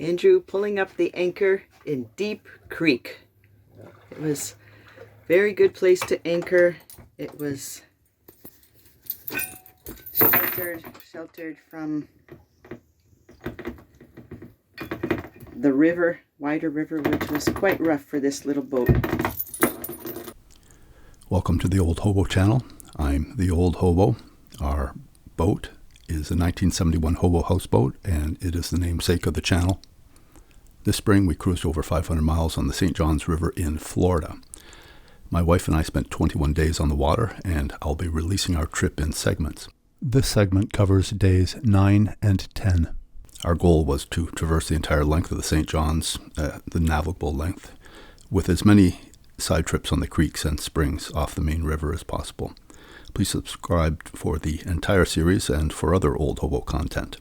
Andrew pulling up the anchor in Deep Creek. It was a very good place to anchor. It was sheltered from the river, wider river, which was quite rough for this little boat. Welcome to the Old Hobo channel. I'm the Old Hobo. Our boat is a 1971 Hobo houseboat, and it is the namesake of the channel. This spring we cruised over 500 miles on the St. Johns River in Florida. My wife and I spent 21 days on the water, and I'll be releasing our trip in segments. This segment covers days 9 and 10. Our goal was to traverse the entire length of the St. Johns, the navigable length, with as many side trips on the creeks and springs off the main river as possible. Please subscribe for the entire series and for other Old Hobo content.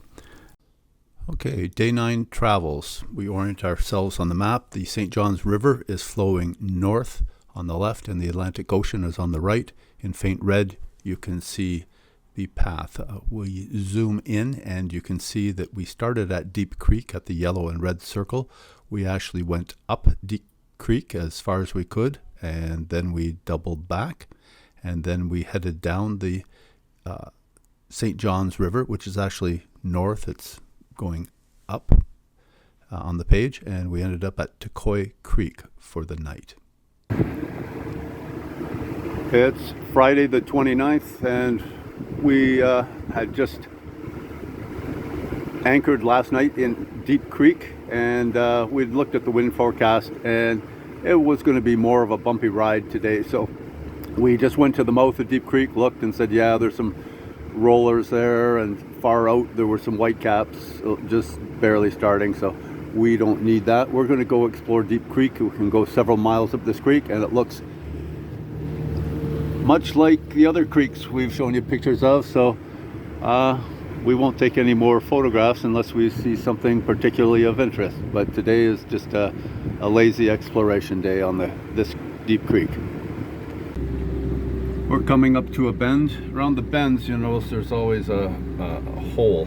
Okay, day 9 travels. We orient ourselves on the map. The St. Johns River is flowing north on the left and the Atlantic Ocean is on the right. In faint red, you can see the path. We zoom in and you can see that we started at Deep Creek at the yellow and red circle. We actually went up Deep Creek as far as we could, and then we doubled back, and then we headed down the St. Johns River, which is actually north. It's going up on the page, and we ended up at Tocoi Creek for the night. It's Friday the 29th, and we had just anchored last night in Deep Creek, and we'd looked at the wind forecast, and it was going to be more of a bumpy ride today. So we just went to the mouth of Deep Creek, looked, and said, yeah, there's some rollers there, and far out there were some whitecaps just barely starting, so we don't need that. We're going to go explore Deep Creek. We can go several miles up this creek, and it looks much like the other creeks we've shown you pictures of, so we won't take any more photographs unless we see something particularly of interest. But today is just a lazy exploration day on this Deep Creek. We're coming up to a bend. Around the bends, you notice there's always a hole,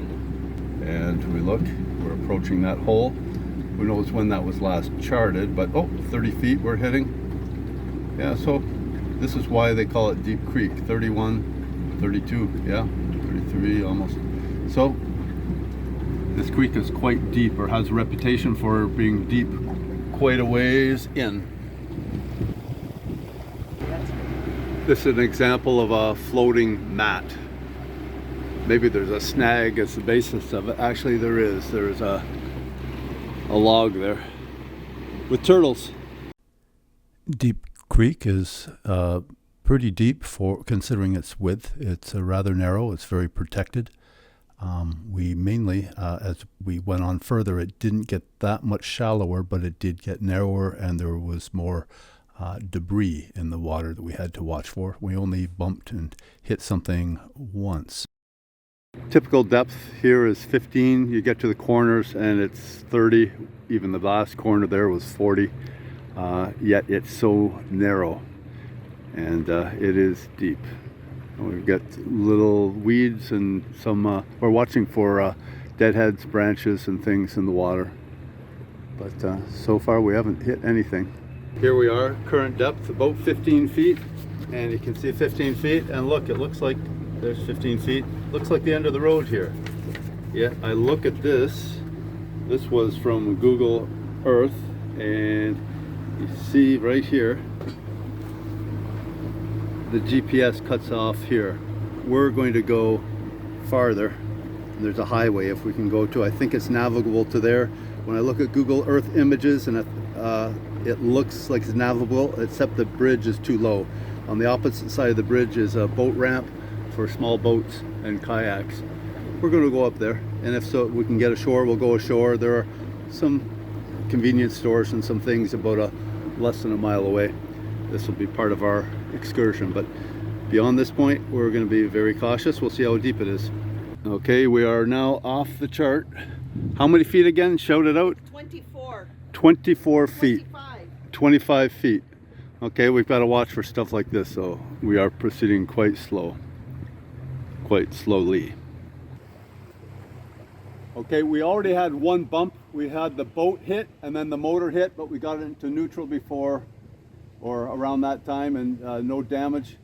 and we look, we're approaching that hole. Who knows when that was last charted, but 30 feet we're hitting. Yeah, so this is why they call it Deep Creek. 31, 32, yeah, 33 almost. So this creek is quite deep, or has a reputation for being deep quite a ways in. This is an example of a floating mat. Maybe there's a snag as the basis of it. Actually there is. There's a log there with turtles. Deep Creek is pretty deep for considering its width. It's rather narrow. It's very protected. We mainly, as we went on further, it didn't get that much shallower, but it did get narrower, and there was more debris in the water that we had to watch for. We only bumped and hit something once. Typical depth here is 15. You get to the corners and it's 30. Even the last corner there was 40. Yet it's so narrow, and it is deep. We've got little weeds and some, we're watching for deadheads, branches and things in the water. But so far we haven't hit anything. Here we are, current depth about 15 feet, and you can see 15 feet, and look, it looks like there's 15 feet. Looks like the end of the road here. Yeah, I look at this. This was from Google Earth, and you see right here, the GPS cuts off here. We're going to go farther. There's a highway if we can go to, I think it's navigable to there. When I look at Google Earth images, and it looks like it's navigable, except the bridge is too low. On the opposite side of the bridge is a boat ramp for small boats and kayaks. We're going to go up there, and if so we can get ashore, we'll go ashore. There are some convenience stores and some things about less than a mile away. This will be part of our excursion, but beyond this point we're going to be very cautious. We'll see how deep it is. Okay, we are now off the chart. How many feet again? Shout it out. 24. 24 feet. 25. 25 feet. Okay, we've got to watch for stuff like this, so we are proceeding quite slowly. Okay, we already had one bump. We had the boat hit and then the motor hit, but we got it into neutral before or around that time, and no damage.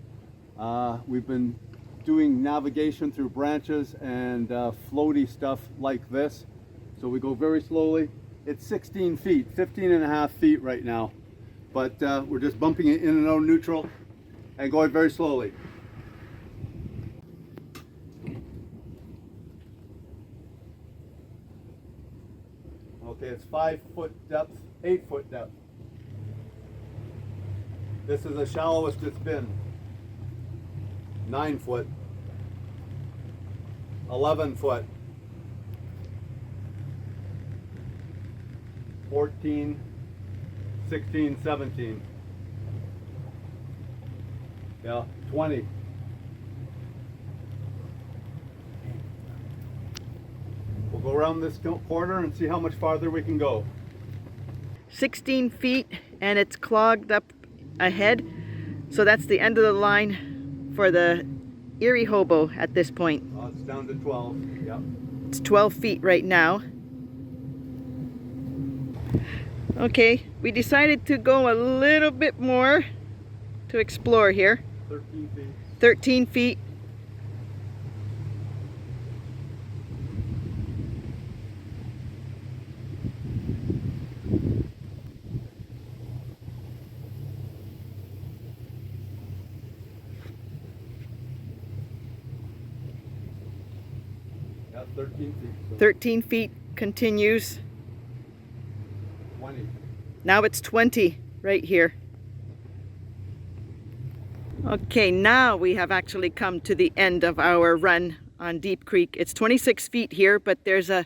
We've been doing navigation through branches and floaty stuff like this. So we go very slowly. It's 16 feet, 15 and a half feet right now. But we're just bumping it in and out of neutral and going very slowly. Okay, it's 5 foot depth, 8 foot depth. This is the shallowest it's been. 9 foot, 11 foot, 14, 16, 17. Yeah, 20. We'll go around this corner and see how much farther we can go. 16 feet and it's clogged up ahead. So that's the end of the line for the Erie Hobo at this point. It's down to 12. Yep. It's 12 feet right now. Okay, we decided to go a little bit more to explore here. 13 feet. 13 feet. Yeah, 13 feet. So 13 feet continues. 20. Now it's 20 right here. Okay, now we have actually come to the end of our run on Deep Creek. It's 26 feet here, but there's a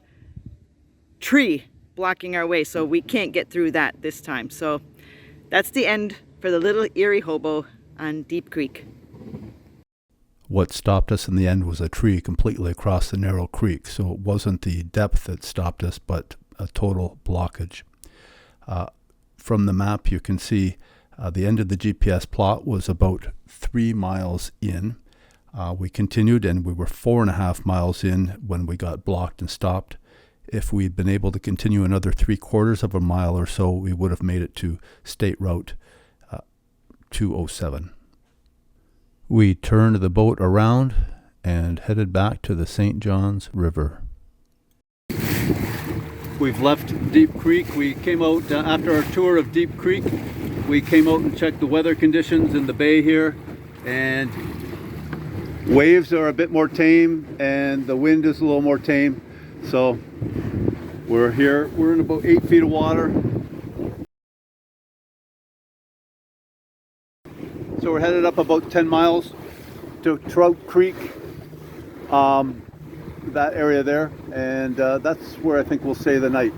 tree blocking our way, so we can't get through that this time. So that's the end for the little Erie Hobo on Deep Creek. What stopped us in the end was a tree completely across the narrow creek, so it wasn't the depth that stopped us, but a total blockage. From the map you can see the end of the GPS plot was about 3 miles in. We continued and we were 4.5 miles in when we got blocked and stopped. If we'd been able to continue another 3/4 of a mile or so, we would have made it to State Route 207. We turned the boat around and headed back to the St. Johns River. We've left Deep Creek. We came out after our tour of Deep Creek. We came out and checked the weather conditions in the bay here, and waves are a bit more tame and the wind is a little more tame. So we're here, we're in about 8 feet of water. So we're headed up about 10 miles to Trout Creek, that area there, and that's where I think we'll stay the night.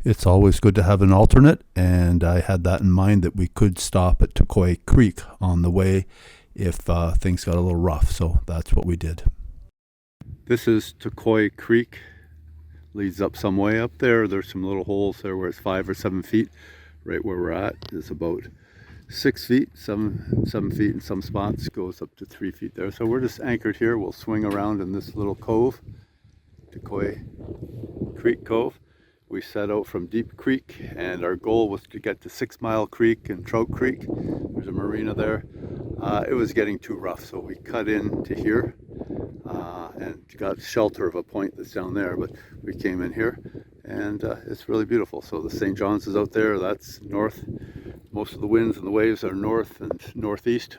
It's always good to have an alternate, and I had that in mind that we could stop at Tocoi Creek on the way if things got a little rough, so that's what we did. This is Tocoi Creek, leads up some way up there. There's some little holes there where it's 5 or 7 feet. Right where we're at is about 6 feet, 7 feet in some spots, goes up to 3 feet there. So we're just anchored here. We'll swing around in this little cove, Tocoi Creek Cove. We set out from Deep Creek and our goal was to get to 6 Mile Creek and Trout Creek. There's a marina there. It was getting too rough, so we cut in to here and got shelter of a point that's down there, but we came in here and it's really beautiful. So the St. John's is out there, that's north. Most of the winds and the waves are north and northeast.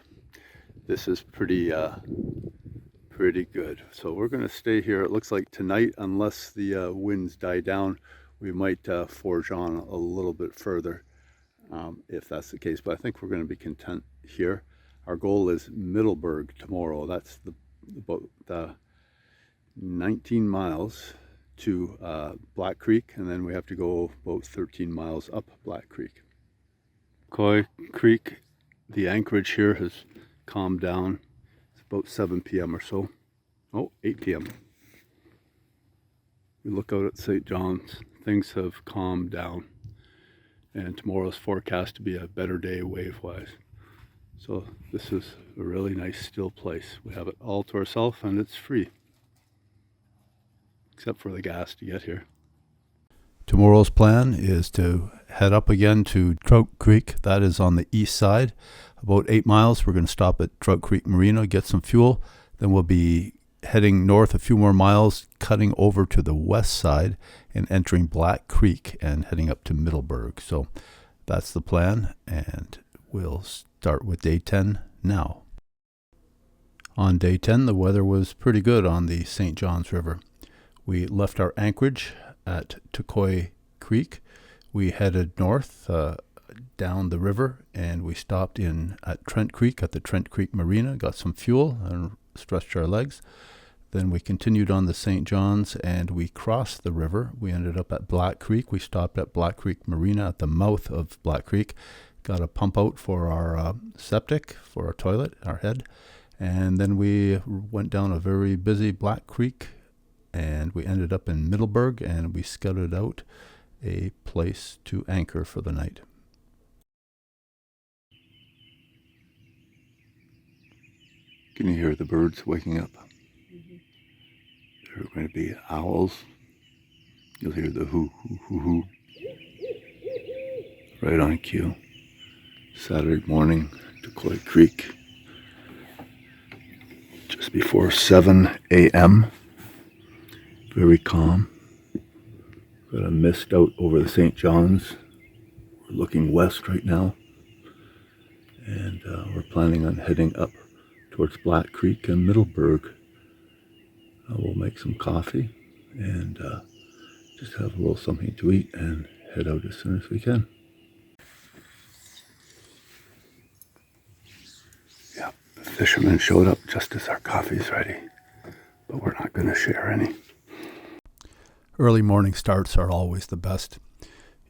This is pretty good. So we're going to stay here. It looks like tonight, unless the winds die down, we might forge on a little bit further if that's the case. But I think we're going to be content here. Our goal is Middleburg tomorrow. That's about 19 miles to Black Creek, and then we have to go about 13 miles up Black Creek. Tocoi Creek, the anchorage here has calmed down. It's about 7 p.m. or so. Oh, 8 p.m. We look out at St. John's. Things have calmed down, and tomorrow's forecast to be a better day wave-wise. So this is a really nice still place. We have it all to ourselves and it's free. except for the gas to get here. Tomorrow's plan is to head up again to Trout Creek. That is on the east side, about 8 miles. We're going to stop at Trout Creek Marina, get some fuel. Then we'll be heading north a few more miles, cutting over to the west side and entering Black Creek and heading up to Middleburg. So that's the plan, and we'll start with day 10 now. On day 10, the weather was pretty good on the St. Johns River. We left our anchorage at Tocoi Creek. We headed north down the river, and we stopped in at Trent Creek at the Trent Creek Marina, got some fuel and stretched our legs. Then we continued on the St. Johns and we crossed the river. We ended up at Black Creek. We stopped at Black Creek Marina at the mouth of Black Creek, got a pump out for our septic, for our toilet, our head. And then we went down a very busy Black Creek, and we ended up in Middleburg, and we scouted out a place to anchor for the night. Can you hear the birds waking up? There are going to be owls. You'll hear the hoo, hoo, hoo, hoo. Right on cue. Saturday morning, Decoy Creek. Just before 7 a.m. Very calm. Got a mist out over the St. Johns. We're looking west right now. And we're planning on heading up towards Black Creek and Middleburg. We'll make some coffee and just have a little something to eat and head out as soon as we can. Yeah, the fishermen showed up just as our coffee's ready, but we're not going to share any. Early morning starts are always the best.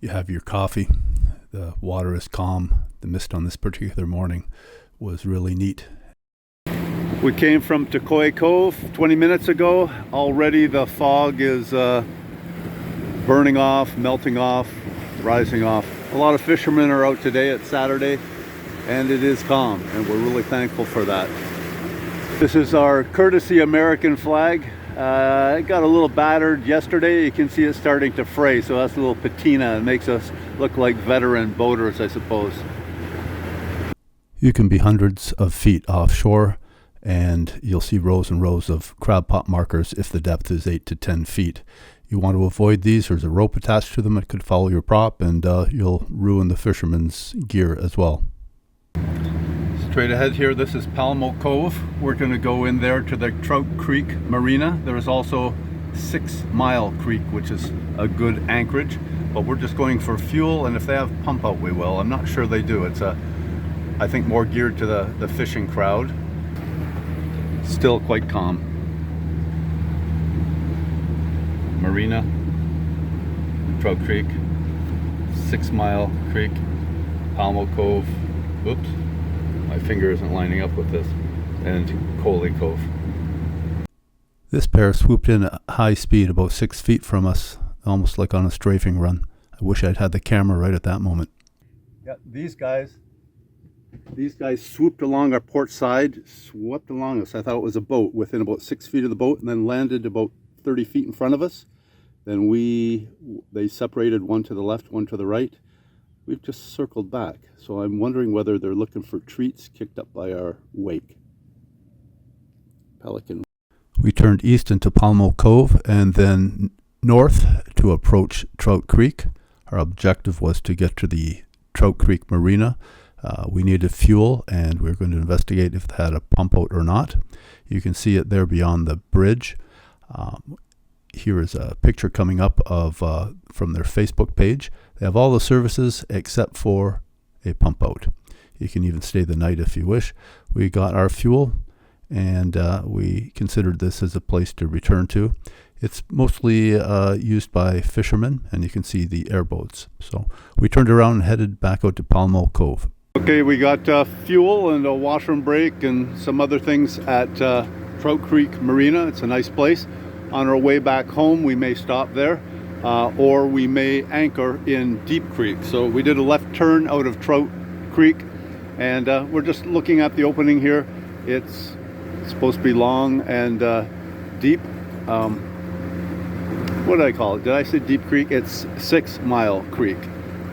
You have your coffee, the water is calm. The mist on this particular morning was really neat. We came from Decoy Cove 20 minutes ago. Already the fog is burning off, melting off, rising off. A lot of fishermen are out today. It's Saturday and it is calm, and we're really thankful for that. This is our courtesy American flag. It got a little battered yesterday. You can see it starting to fray, so that's a little patina. It makes us look like veteran boaters, I suppose. You can be hundreds of feet offshore, and you'll see rows and rows of crab pot markers if the depth is 8 to 10 feet. You want to avoid these. There's a rope attached to them. It could follow your prop, and you'll ruin the fisherman's gear as well. Straight ahead here, this is Palmo Cove. We're going to go in there to the Trout Creek Marina. There is also 6 Mile Creek, which is a good anchorage, but we're just going for fuel, and if they have pump out, we will. I'm not sure they do. It's I think more geared to the fishing crowd. Still quite calm. Marina, Trout Creek, 6 Mile Creek, Palmo Cove. Oops, my finger isn't lining up with this. And Coley Cove. This pair swooped in at high speed, about 6 feet from us, almost like on a strafing run. I wish I'd had the camera right at that moment. Yeah, these guys swooped along our port side, swept along us. I thought it was a boat within about 6 feet of the boat, and then landed about 30 feet in front of us. Then they separated, one to the left, one to the right. We've just circled back. So I'm wondering whether they're looking for treats kicked up by our wake. Pelican. We turned east into Palmo Cove and then north to approach Trout Creek. Our objective was to get to the Trout Creek Marina. We needed fuel, and we were going to investigate if it had a pump out or not. You can see it there beyond the bridge. Here is a picture coming up of from their Facebook page. They have all the services except for a pump out. You can even stay the night if you wish. We got our fuel, and we considered this as a place to return to. It's mostly used by fishermen, and you can see the airboats. So we turned around and headed back out to Palmo Cove. Okay, we got fuel and a washroom break and some other things at Trout Creek Marina. It's a nice place. On our way back home, we may stop there, or we may anchor in Deep Creek. So we did a left turn out of Trout Creek, and we're just looking at the opening here. It's supposed to be long and deep. what did I call it? Did I say Deep Creek? It's 6 Mile Creek.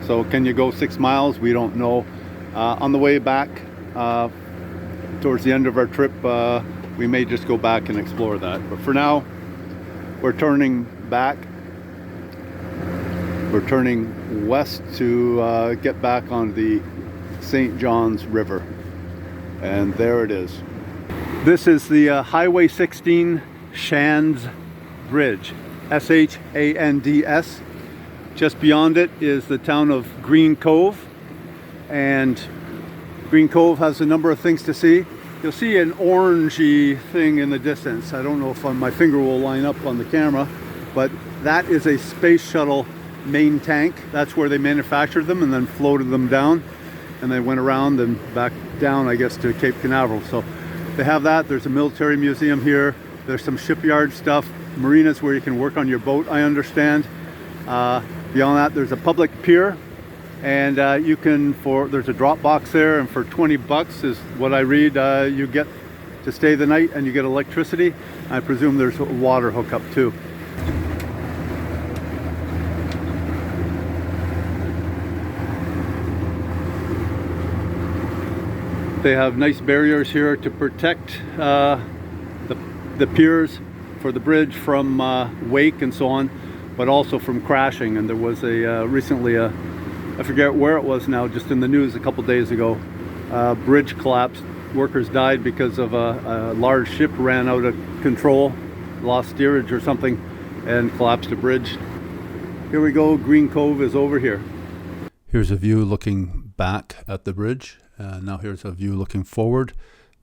So can you go 6 miles? We don't know. On the way back, towards the end of our trip, we may just go back and explore that. But for now, we're turning back. We're turning west to get back on the St. Johns River. And there it is. This is the Highway 16 Shands Bridge. S-H-A-N-D-S. Just beyond it is the town of Green Cove. And Green Cove has a number of things to see. You'll see an orangey thing in the distance. I don't know if my finger will line up on the camera, but that is a space shuttle main tank. That's where they manufactured them and then floated them down. And they went around and back down, I guess, to Cape Canaveral. So they have that. There's a military museum here. There's some shipyard stuff. Marinas where you can work on your boat, I understand. Beyond that, there's a public pier. And you can, there's a drop box there, and for 20 bucks is what I read, you get to stay the night and you get electricity. I presume there's a water hookup too. They have nice barriers here to protect the piers for the bridge from wake and so on, but also from crashing. And there was recently I forget where it was now, just in the news a couple days ago, bridge collapsed. Workers died because of a large ship ran out of control, lost steerage or something, and collapsed a bridge. Here we go, Green Cove is over here. Here's a view looking back at the bridge. Now here's a view looking forward.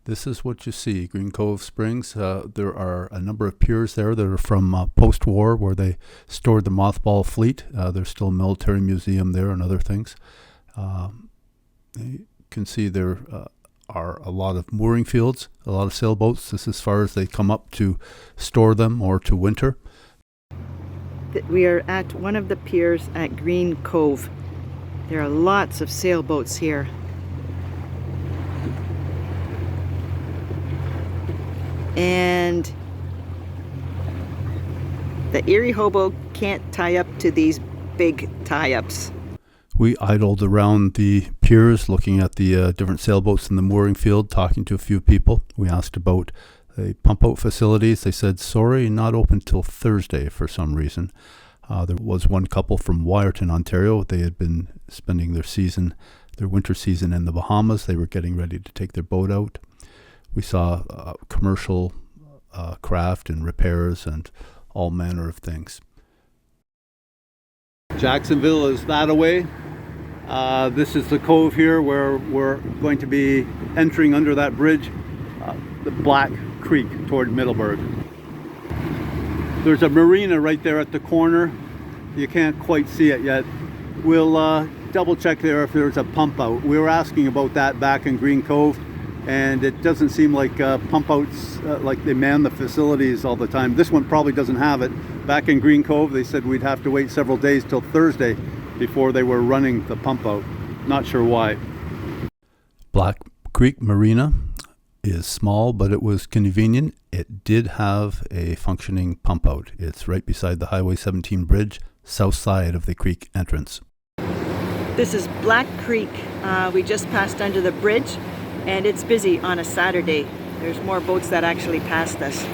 This is what you see, Green Cove Springs. There are a number of piers there that are from post-war, where they stored the mothball fleet. There's still a military museum there and other things. You can see there are a lot of mooring fields, a lot of sailboats. This is as far as they come up to store them or to winter. We are at one of the piers at Green Cove. There are lots of sailboats here. And the Erie Hobo can't tie up to these big tie-ups. We idled around the piers looking at the different sailboats in the mooring field, talking to a few people. We asked about the pump-out facilities. They said, sorry, not open till Thursday for some reason. There was one couple from Wyerton, Ontario. They had been spending their winter season in the Bahamas. They were getting ready to take their boat out. We saw commercial craft and repairs and all manner of things. Jacksonville is that away. This is the cove here where we're going to be entering under that bridge, the Black Creek toward Middleburg. There's a marina right there at the corner. You can't quite see it yet. We'll double check there if there's a pump out. We were asking about that back in Green Cove, and it doesn't seem like pump outs, like they man the facilities all the time. This one probably doesn't have it. Back in Green Cove, they said we'd have to wait several days till Thursday before they were running the pump out. Not sure why. Black Creek Marina is small, but it was convenient. It did have a functioning pump out. It's right beside the Highway 17 bridge, south side of the creek entrance. This is Black Creek. We just passed under the bridge, and it's busy on a Saturday. There's more boats that actually passed us.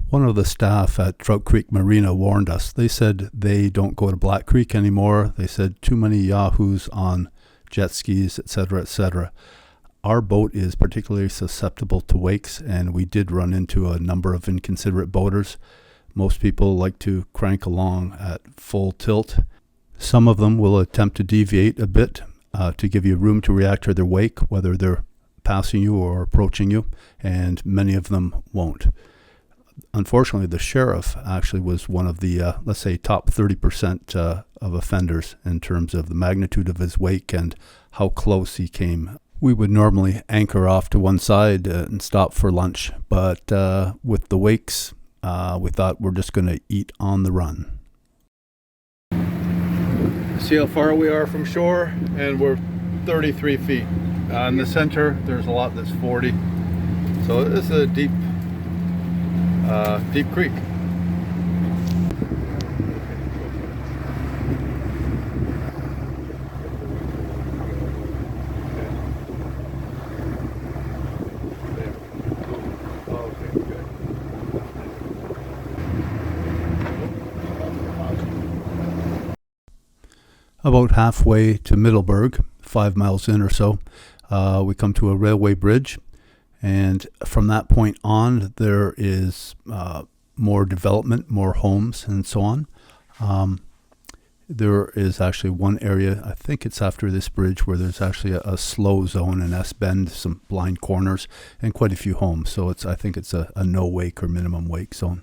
One of the staff at Trout Creek Marina warned us. They said they don't go to Black Creek anymore. They said too many yahoos on jet skis, etc., etc. Our boat is particularly susceptible to wakes, and we did run into a number of inconsiderate boaters. Most people like to crank along at full tilt. Some of them will attempt to deviate a bit to give you room to react to their wake, whether they're passing you or approaching you, and many of them won't. Unfortunately, the sheriff actually was one of the, let's say, top 30% of offenders in terms of the magnitude of his wake and how close he came. We would normally anchor off to one side and stop for lunch, but with the wakes, we thought we're just going to eat on the run. See how far we are from shore, and we're 33 feet. In the center, there's a lot that's 40. So this is a deep Deep Creek. About halfway to Middleburg, 5 miles in or so, we come to a railway bridge, and from that point on, there is more development, more homes, and so on. There is actually one area, I think it's after this bridge, where there's actually a slow zone, an S-bend, some blind corners, and quite a few homes. So I think it's a no wake or minimum wake zone.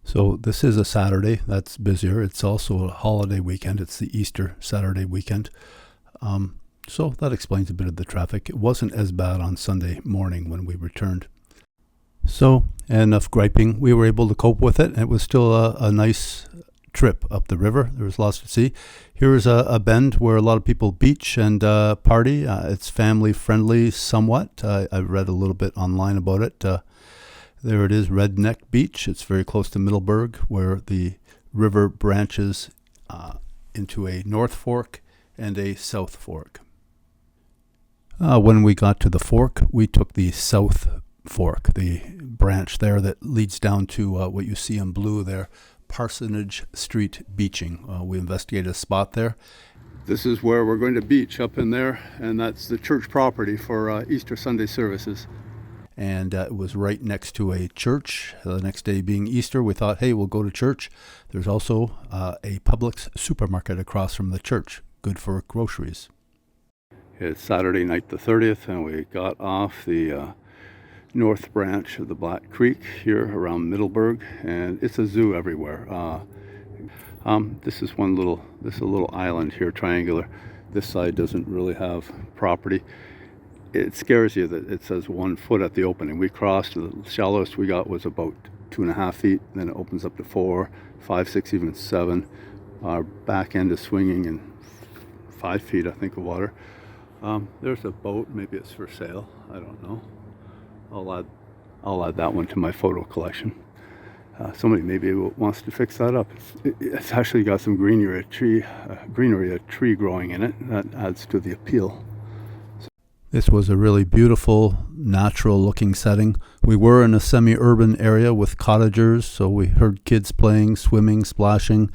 So this is a Saturday. That's busier. It's also a holiday weekend. It's the Easter Saturday weekend. So that explains a bit of the traffic. It wasn't as bad on Sunday morning when we returned. So enough griping. We were able to cope with it. It was still a nice trip up the river. There was lots to see. Here is a bend where a lot of people beach and party. It's family friendly somewhat. I read a little bit online about it. There it is, Redneck Beach. It's very close to Middleburg, where the river branches into a North Fork and a South Fork. When we got to the fork, we took the South Fork, the branch there that leads down to what you see in blue there, Parsonage Street Beaching. We investigated a spot there. This is where we're going to beach, up in there, and that's the church property for Easter Sunday services. And it was right next to a church. The next day being Easter, we thought, hey, we'll go to church. There's also a Publix supermarket across from the church, good for groceries. It's Saturday night the 30th, and we got off the north branch of the Black Creek here around Middleburg, and it's a zoo everywhere. This is a little island here, triangular. This side doesn't really have property. It scares you that it says 1 foot at the opening. We crossed, the shallowest we got was about 2.5 feet. Then it opens up to 4, 5, 6, even 7. Our back end is swinging in 5 feet, I think, of water. There's a boat. Maybe it's for sale. I don't know. I'll add that one to my photo collection. Somebody maybe wants to fix that up. It's actually got some greenery, a tree growing in it. That adds to the appeal. This was a really beautiful, natural-looking setting. We were in a semi-urban area with cottagers, so we heard kids playing, swimming, splashing.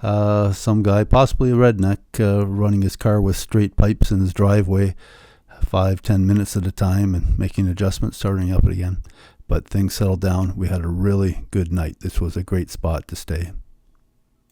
Some guy, possibly a redneck, running his car with straight pipes in his driveway 5-10 minutes at a time and making adjustments, starting up again. But things settled down. We had a really good night. This was a great spot to stay.